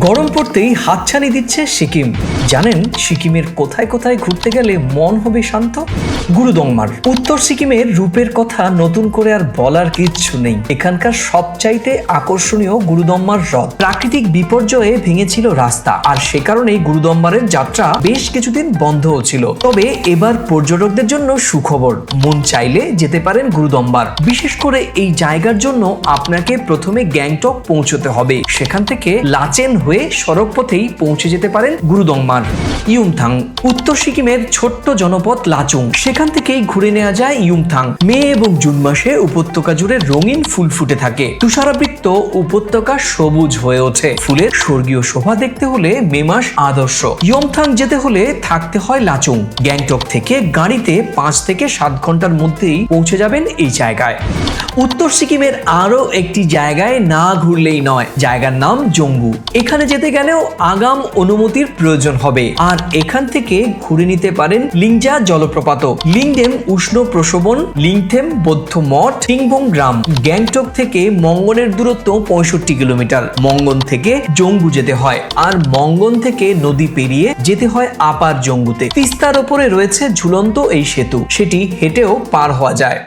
গরম পড়তেই হাতছানি দিচ্ছে সিকিম। জানেন সিকিমের কোথায় কোথায় ঘুরতে গেলে মন হবে শান্ত? গুরুদংমার উত্তর সিকিমের রূপের কথা নতুন করে আর বলার কিচ্ছু নেই। এখানকার সবচাইতে আকর্ষণীয় গুরুদংমার হ্রদ। প্রাকৃতিক বিপর্যয়ে ভেঙেছিল রাস্তা, আর সে কারণেই গুরুদংমারের যাত্রা বেশ কিছুদিন বন্ধও ছিল। তবে এবার পর্যটকদের জন্য সুখবর, মন চাইলে যেতে পারেন গুরুদংমার। বিশেষ করে এই জায়গার জন্য আপনাকে প্রথমে গ্যাংটক পৌঁছতে হবে, সেখান থেকে লাচেন হয়ে সড়ক পথেই পৌঁছে যেতে পারেন গুরুদংমার। ইয়ুমথাং উত্তর সিকিমের ছোট্ট জনপদ লাচুং, সেখান থেকেই ঘুরে নেওয়া যায় ইয়ুমথাং। মে এবং জুন মাসে উপত্যকা জুড়ে রঙিন ফুল ফুটে থাকে, তুষারাবৃত উপত্যকা সবুজ হয়ে ওঠে। ফুলের স্বর্গীয় শোভা দেখতে হলে মে মাস আদর্শ। ইয়ুমথাং যেতে হলে থাকতে হয় লাচুং। গ্যাংটক থেকে গাড়িতে 5 থেকে 7 ঘন্টার মধ্যেই পৌঁছে যাবেন এই জায়গায়। উত্তর সিকিমের আরো একটি জায়গায় না ঘুরলেই নয়, জায়গার নাম জম্বু। এখানে যেতে গেলেও আগাম অনুমতির প্রয়োজন হবে, আর এখান থেকে ঘুরে নিতে পারেন লিংজা জলপ্রপাত, লিংডেম উষ্ণ প্রসবন, লিংথেম বৌদ্ধ মঠ, থিংবং গ্রাম। গ্যাংটক থেকে মঙ্গনের দূরত্ব 65 কিলোমিটার। মঙ্গন থেকে জম্বু যেতে হয়, আর মঙ্গন থেকে নদী পেরিয়ে যেতে হয় আপার জম্বুতে। তিস্তার ওপরে রয়েছে ঝুলন্ত এই সেতু, সেটি হেঁটেও পার হওয়া যায়।